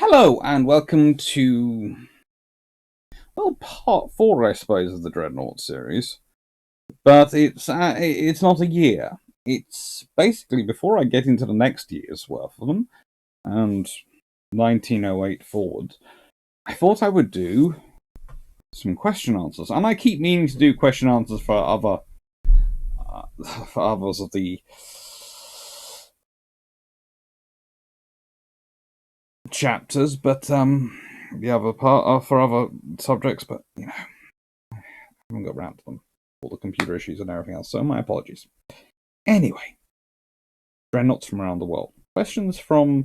Hello and welcome to, well, part 4, I suppose, of the Dreadnoughts series. But it's not a year. It's basically before I get into the next year's worth of them, and 1908 forward, I thought I would do some question answers. And I keep meaning to do question answers for others of the chapters, but the other part are for other subjects, but I haven't got around to them. All the computer issues and everything else, so my apologies. Anyway, Dreadnoughts from around the world. Questions from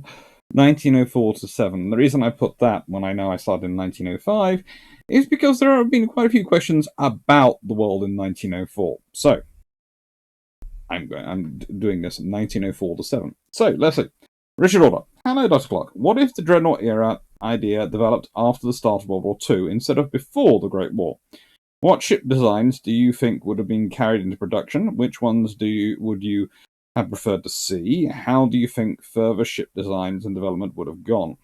1904 to 7. The reason I put that when I know I started in 1905 is because there have been quite a few questions about the world in 1904. So, I'm doing this in 1904 to 7. So, let's see. Richard Order. Hello, Dr. Clark. What if the Dreadnought era idea developed after the start of World War II instead of before the Great War? What ship designs do you think would have been carried into production? Which ones would you have preferred to see? How do you think further ship designs and development would have gone?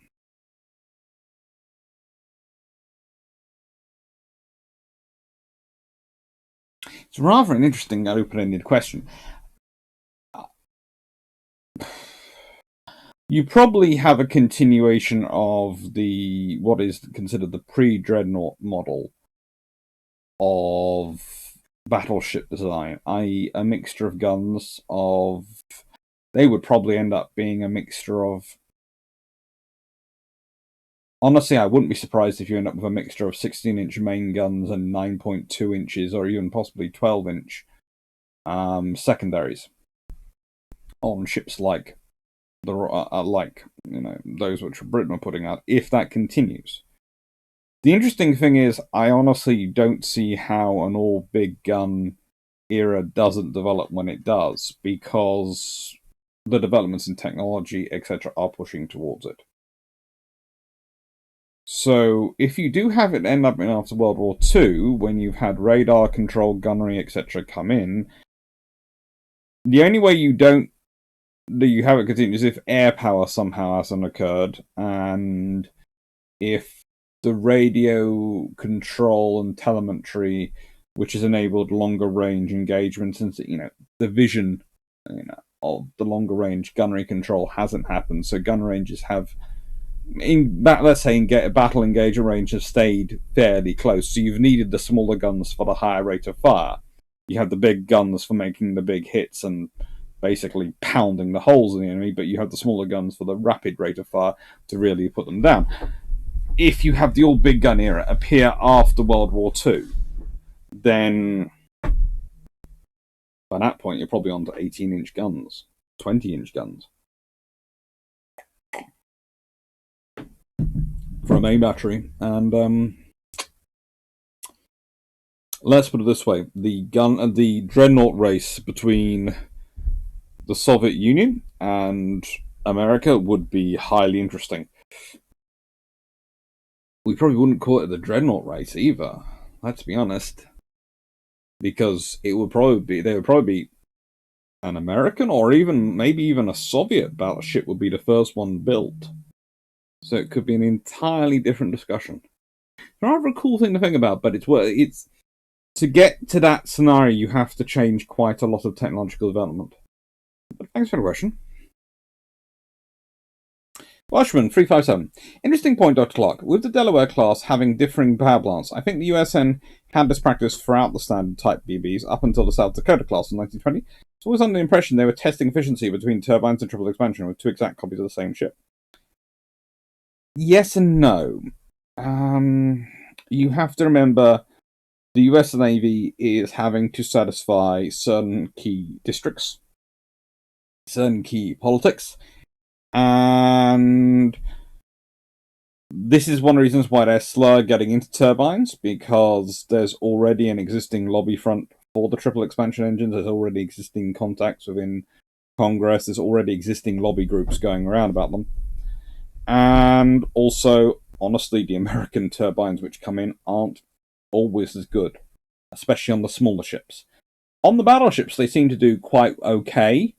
It's rather an interesting open-ended question. You probably have a continuation of what is considered the pre-Dreadnought model of battleship design, i.e. a mixture of guns they would probably end up being a mixture of... Honestly, I wouldn't be surprised if you end up with a mixture of 16-inch main guns and 9.2 inches or even possibly 12-inch secondaries on ships like those which Britain are putting out, if that continues. The interesting thing is, I honestly don't see how an all big gun era doesn't develop when it does, because the developments in technology, etc., are pushing towards it. So, if you do have it end up in after World War II, when you've had radar control, gunnery, etc., come in, the only way you have it continue is if air power somehow hasn't occurred, and if the radio control and telemetry, which has enabled longer range engagement, since the vision of the longer range gunnery control hasn't happened, so gun ranges have, let's say in battle engager range, have stayed fairly close. So you've needed the smaller guns for the higher rate of fire. You have the big guns for making the big hits and basically pounding the holes in the enemy, but you have the smaller guns for the rapid rate of fire to really put them down. If you have the all big gun era appear after World War II, then by that point you're probably on to 18-inch guns, 20-inch guns for a main battery. And let's put it this way: the Dreadnought race between the Soviet Union and America would be highly interesting. We probably wouldn't call it the Dreadnought race either, let's be honest, because they would probably be an American or maybe even a Soviet battleship would be the first one built. So it could be an entirely different discussion. It's rather a cool thing to think about, but it's to get to that scenario, you have to change quite a lot of technological development. But thanks for the question. Washman 357. Interesting point, Dr. Clark. With the Delaware class having differing power plants, I think the USN had this practice throughout the standard type BBs up until the South Dakota class in 1920. It's always under the impression they were testing efficiency between turbines and triple expansion with two exact copies of the same ship. Yes and no. You have to remember the US Navy is having to satisfy certain key districts, certain key politics, and this is one of the reasons why they're slow getting into turbines, because there's already an existing lobby front for the triple expansion engines. There's already existing contacts within Congress. There's already existing lobby groups going around about them. And also, honestly, the American turbines which come in aren't always as good, especially on the smaller ships. On the battleships, they seem to do quite okay.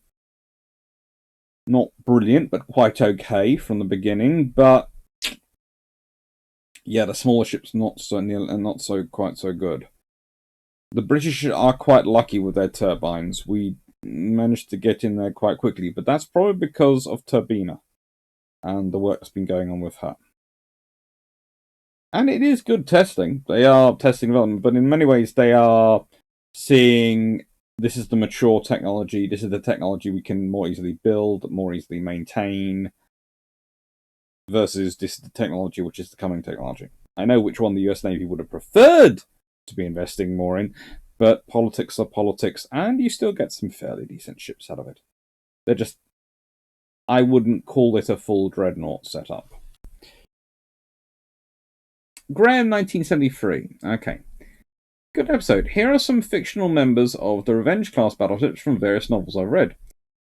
Not brilliant, but quite okay from the beginning. But Yeah, the smaller ships not so quite so good. The British are quite lucky with their turbines. We managed to get in there quite quickly, but that's probably because of Turbina and the work that's been going on with her. And it is good testing. They are testing development, but in many ways they are seeing this is the mature technology, this is the technology we can more easily build, more easily maintain, versus this is the technology which is the coming technology. I know which one the US Navy would have preferred to be investing more in, but politics are politics, and you still get some fairly decent ships out of it. They're just... I wouldn't call it a full Dreadnought setup. Graham, 1973. Okay. Good episode. Here are some fictional members of the Revenge-class battleships from various novels I've read.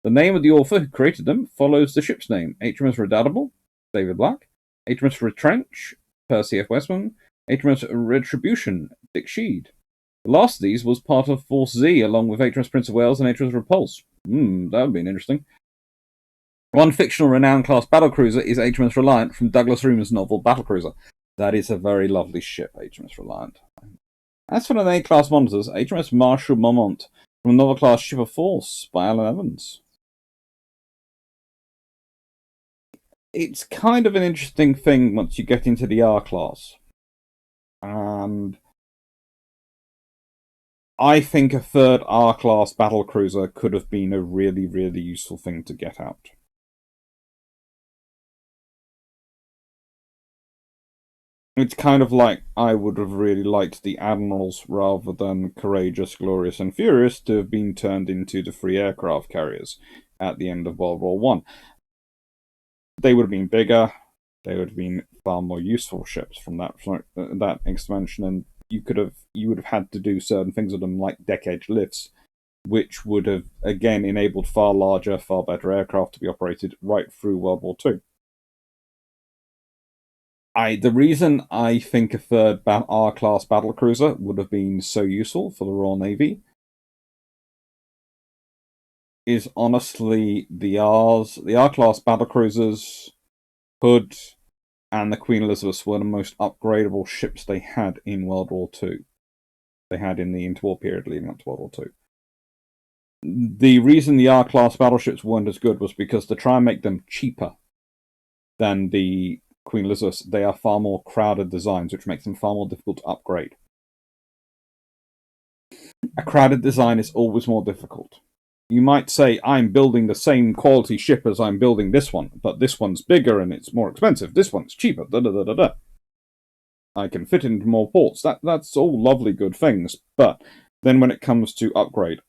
The name of the author who created them follows the ship's name. HMS Redoubtable, David Black. HMS Retrench, Percy F. Westman. HMS Retribution, Dick Sheed. The last of these was part of Force Z, along with HMS Prince of Wales and HMS Repulse. That would be interesting. One fictional renowned-class battlecruiser is HMS Reliant from Douglas Reamer's novel Battlecruiser. That is a very lovely ship, HMS Reliant. As for the A-class monitors, HMS Marshal Marmont from novel-class Ship of Force by Alan Evans. It's kind of an interesting thing once you get into the R-class. And I think a third R-class battlecruiser could have been a really, really useful thing to get out. It's kind of like I would have really liked the Admirals, rather than Courageous, Glorious, and Furious, to have been turned into the free aircraft carriers at the end of World War One. They would have been bigger. They would have been far more useful ships from that expansion, and you would have had to do certain things with them, like deck edge lifts, which would have again enabled far larger, far better aircraft to be operated right through World War Two. The reason I think a third R-class battlecruiser would have been so useful for the Royal Navy is honestly the R-class battlecruisers, Hood, and the Queen Elizabeth were the most upgradable ships they had in World War II. They had in the interwar period leading up to World War II. The reason the R-class battleships weren't as good was because to try and make them cheaper than the Queen Elizabeth, they are far more crowded designs, which makes them far more difficult to upgrade. A crowded design is always more difficult. You might say, I'm building the same quality ship as I'm building this one, but this one's bigger and it's more expensive. This one's cheaper. Da-da-da-da-da. I can fit into more ports. That's all lovely good things, but then when it comes to upgrade,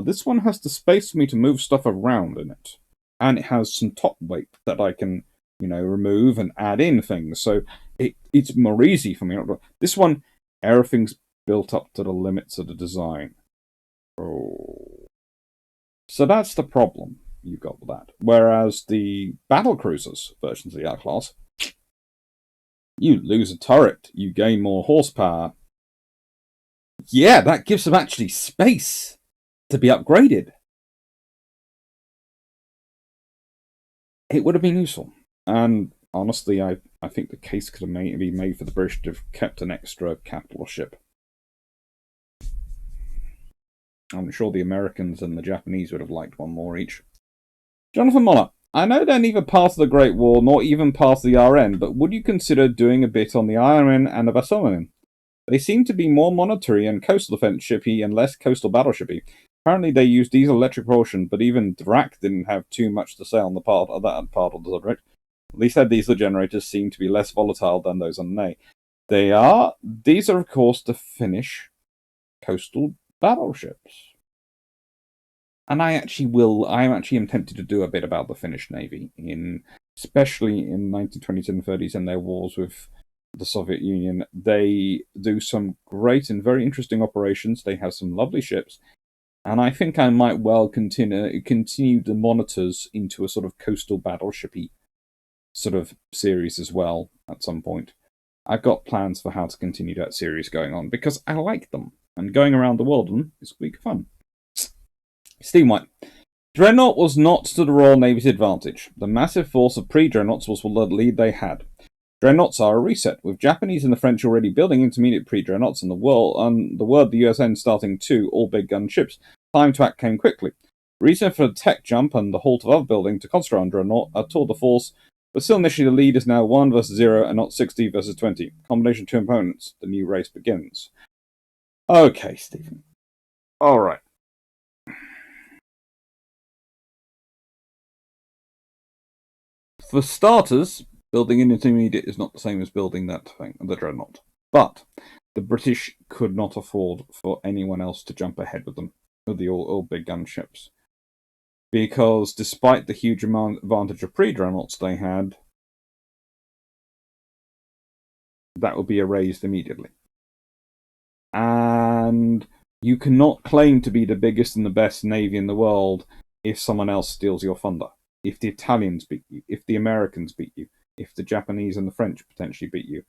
this one has the space for me to move stuff around in it. And it has some top weight that I can remove and add in things. So it's more easy for me. This one, everything's built up to the limits of the design. Oh. So that's the problem you've got with that. Whereas the battlecruisers versions of the R-class, you lose a turret, you gain more horsepower. Yeah, that gives them actually space to be upgraded. It would have been useful. And honestly, I think the case could have been made for the British to have kept an extra capital ship. I'm sure the Americans and the Japanese would have liked one more each. Jonathan Moller, I know they're neither part of the Great War nor even part of the RN, but would you consider doing a bit on the IRN and the Bassonin? They seem to be more monetary and coastal defense shippy and less coastal battleshipy. Apparently they use diesel electric propulsion, but even Drac didn't have too much to say on the part of that part of the subject. At least their diesel generators seem to be less volatile than those on Ney. These are of course the Finnish coastal battleships. And I am tempted to do a bit about the Finnish Navy, especially in 1920s and 30s and their wars with the Soviet Union. They do some great and very interesting operations. They have some lovely ships. And I think I might well continue the monitors into a sort of coastal battleshipy sort of series as well at some point. I've got plans for how to continue that series going on because I like them. And going around the world is quite fun. Steve White. Dreadnought was not to the Royal Navy's advantage. The massive force of pre-Dreadnoughts was the lead they had. Dreadnoughts are a reset, with Japanese and the French already building intermediate pre-dreadnoughts and the word the USN starting 2 all big gun ships. Time to act came quickly. Reason for the tech jump and the halt of other building to concentrate on Dreadnought are tour de force, but still initially the lead is now 1 versus 0 and not 60 versus 20. Combination of two opponents. The new race begins. Okay, Stephen. Alright. For starters, building an intermediate is not the same as building that thing, the Dreadnought. But the British could not afford for anyone else to jump ahead with them, with the all big gun ships. Because despite the huge advantage of pre-dreadnoughts they had, that would be erased immediately. And you cannot claim to be the biggest and the best navy in the world if someone else steals your thunder. If the Italians beat you, if the Americans beat you, if the Japanese and the French potentially beat you.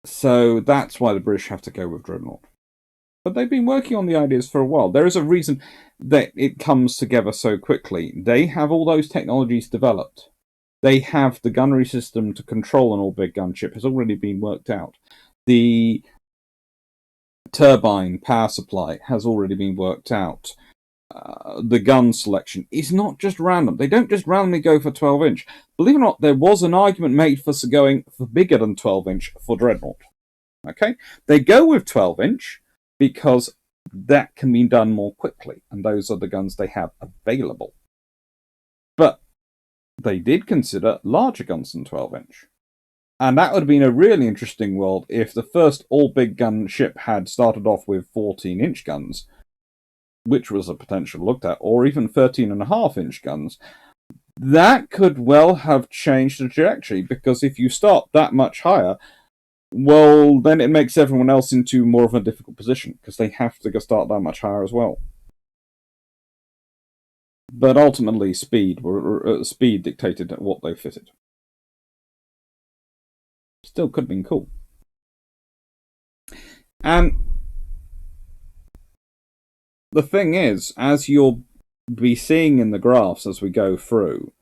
So that's why the British have to go with Dreadnought. But they've been working on the ideas for a while. There is a reason that it comes together so quickly. They have all those technologies developed. They have the gunnery system to control an all-big gunship has already been worked out. The turbine power supply has already been worked out. The gun selection is not just random. They don't just randomly go for 12-inch. Believe it or not, there was an argument made for going for bigger than 12-inch for Dreadnought. Okay? They go with 12-inch because that can be done more quickly, and those are the guns they have available. But they did consider larger guns than 12-inch. And that would have been a really interesting world if the first all-big gun ship had started off with 14-inch guns, which was a potential looked at, or even 13.5-inch guns. That could well have changed the trajectory, because if you start that much higher, well, then it makes everyone else into more of a difficult position, because they have to start that much higher as well. But ultimately, speed dictated what they fitted. Still could have been cool. And the thing is, as you'll be seeing in the graphs as we go through,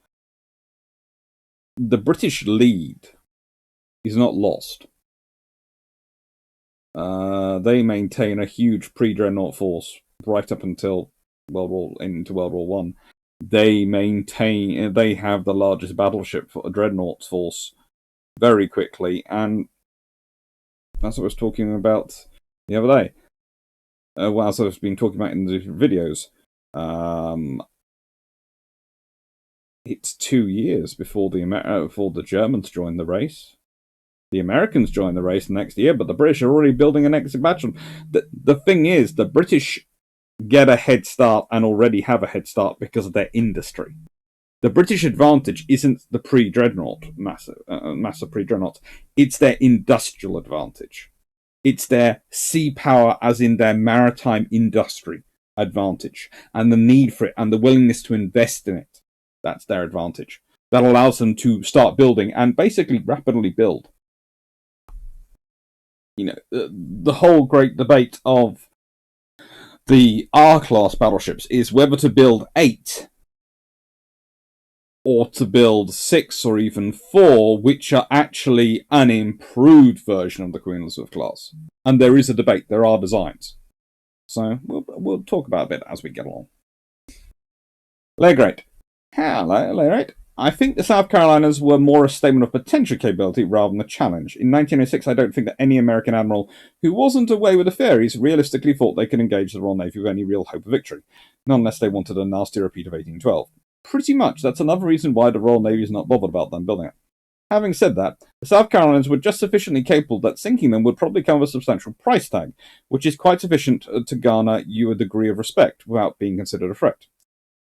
the British lead is not lost. They maintain a huge pre-dreadnought force right up until World War One. They have the largest battleship for a dreadnought force very quickly, and that's what I was talking about the other day. As I've been talking about in the videos, it's 2 years before the Germans join the race. The Americans join the race next year, but the British are already building an exit battle. The thing is, the British get a head start and already have a head start because of their industry. The British advantage isn't the pre-dreadnought, massive pre-dreadnought. It's their industrial advantage. It's their sea power, as in their maritime industry advantage, and the need for it, and the willingness to invest in it. That's their advantage. That allows them to start building and basically rapidly build. You know, the whole great debate of the R-class battleships is whether to build 8 or to build 6 or even 4, which are actually an improved version of the Queen Elizabeth class. And there is a debate. There are designs. So we'll talk about it a bit as we get along. Lagrate. Hello, Lagrate. I think the South Carolinas were more a statement of potential capability rather than a challenge. In 1906, I don't think that any American admiral who wasn't away with the fairies realistically thought they could engage the Royal Navy with any real hope of victory, not unless they wanted a nasty repeat of 1812. Pretty much, that's another reason why the Royal Navy is not bothered about them building it. Having said that, the South Carolinas were just sufficiently capable that sinking them would probably come with a substantial price tag, which is quite sufficient to garner you a degree of respect without being considered a threat.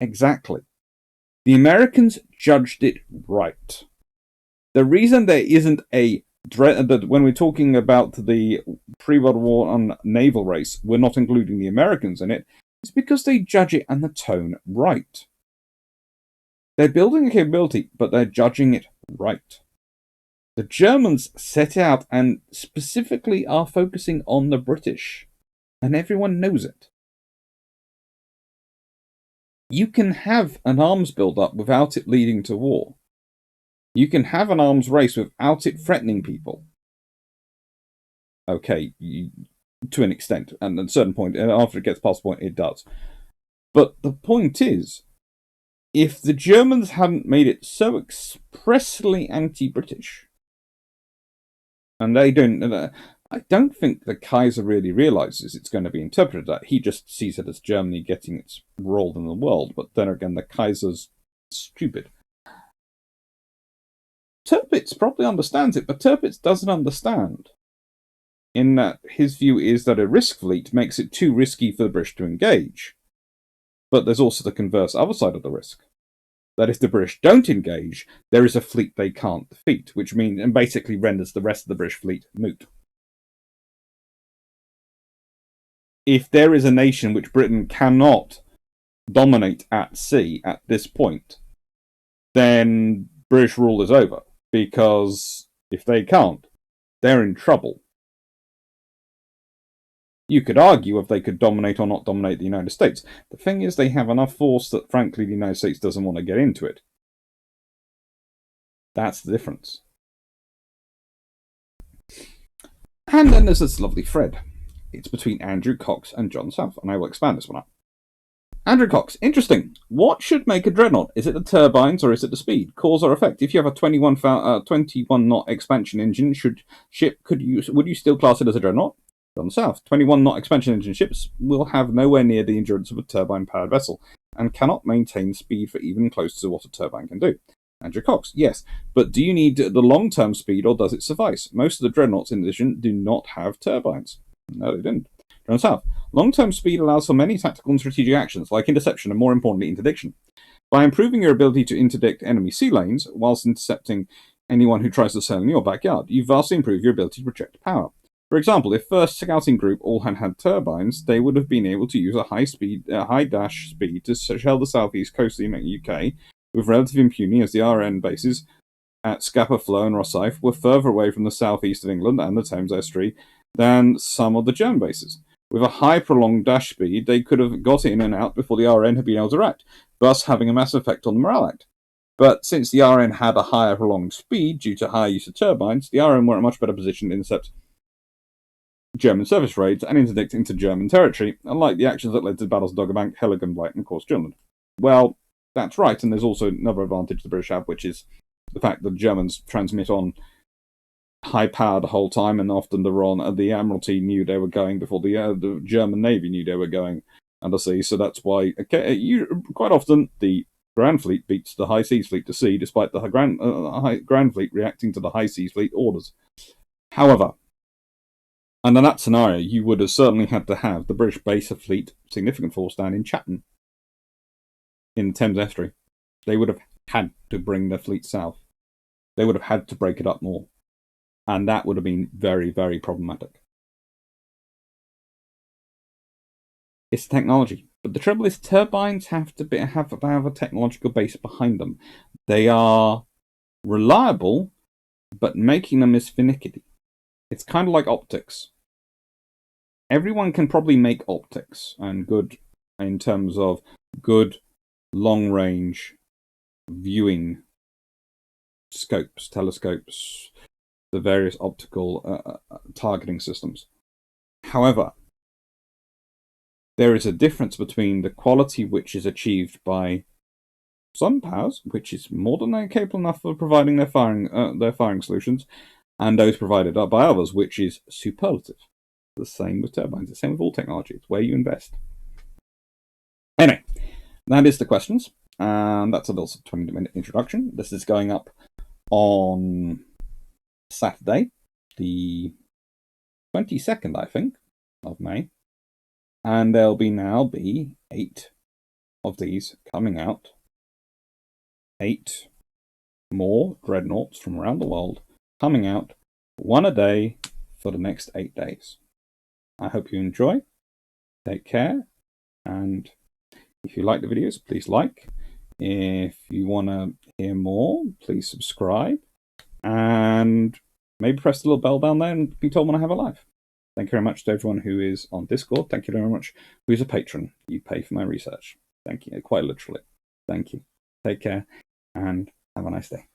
Exactly. The Americans judged it right. The reason there isn't when we're talking about the pre-World War naval race, we're not including the Americans in it, is because they judge it and the tone right. They're building a capability, but they're judging it right. The Germans set out and specifically are focusing on the British, and everyone knows it. You can have an arms build-up without it leading to war. You can have an arms race without it threatening people. Okay, to an extent, and at a certain point, after it gets past the point, it does. But the point is, if the Germans hadn't made it so expressly anti-British, and they don't, I don't think the Kaiser really realizes it's going to be interpreted that. He just sees it as Germany getting its role in the world. But then again, the Kaiser's stupid. Tirpitz probably understands it, but Tirpitz doesn't understand. In that his view is that a risk fleet makes it too risky for the British to engage. But there's also the converse other side of the risk. That if the British don't engage, there is a fleet they can't defeat, which means and basically renders the rest of the British fleet moot. If there is a nation which Britain cannot dominate at sea at this point, then British rule is over. Because if they can't, they're in trouble. You could argue if they could dominate or not dominate the United States. The thing is, they have enough force that, frankly, the United States doesn't want to get into it. That's the difference. And then there's this lovely thread. It's between Andrew Cox and John South, and I will expand this one up. Andrew Cox, interesting. What should make a dreadnought? Is it the turbines or is it the speed? Cause or effect? If you have a 21 knot expansion engine ship, would you still class it as a dreadnought? John South, 21 knot expansion engine ships will have nowhere near the endurance of a turbine-powered vessel and cannot maintain speed for even close to what a turbine can do. Andrew Cox, yes, but do you need the long-term speed or does it suffice? Most of the dreadnoughts in addition do not have turbines. No, they didn't. John South, long-term speed allows for many tactical and strategic actions, like interception and more importantly, interdiction. By improving your ability to interdict enemy sea lanes, whilst intercepting anyone who tries to sail in your backyard, you vastly improve your ability to project power. For example, if first scouting group all had turbines, they would have been able to use a high dash speed to shell the southeast coast of the UK with relative impunity, as the RN bases at Scapa Flow and Rosyth were further away from the southeast of England and the Thames Estuary than some of the German bases. With a high prolonged dash speed, they could have got in and out before the RN had been able to act, thus having a massive effect on the morale act. But since the RN had a higher prolonged speed due to higher use of turbines, the RN were in a much better position to intercept German surface raids and interdict into German territory, unlike the actions that led to the battles of Doggerbank, Heligoland, and of course Jutland. Well, that's right, and there's also another advantage the British have, which is the fact that the Germans transmit on high power the whole time, and often the Admiralty knew they were going before the German Navy knew they were going under sea. So that's why quite often the Grand Fleet beats the High Seas Fleet to sea, despite the Grand Fleet reacting to the High Seas Fleet orders. However, under that scenario, you would have certainly had to have the British base a fleet, significant force down in Chatham, in the Thames Estuary. They would have had to bring their fleet south. They would have had to break it up more. And that would have been very, very problematic. It's technology. But the trouble is, turbines have a technological base behind them. They are reliable, but making them is finicky. It's kind of like optics. Everyone can probably make optics, and good in terms of good long-range viewing scopes, telescopes, the various optical targeting systems. However, there is a difference between the quality which is achieved by some powers, which is more than they're capable enough of providing their firing solutions, and those provided by others, which is superlative. The same with turbines, the same with all technology. It's where you invest. Anyway, that is the questions. And that's a little 20-minute introduction. This is going up on Saturday, the 22nd, I think, of May. And there'll now be 8 of these coming out. 8 more dreadnoughts from around the world coming out, 1 a day for the next 8 days. I hope you enjoy. Take care. And if you like the videos, please like. If you want to hear more, please subscribe. And maybe press the little bell down there and be told when I have a live. Thank you very much to everyone who is on Discord. Thank you very much who is a patron. You pay for my research. Thank you. Quite literally. Thank you. Take care and have a nice day.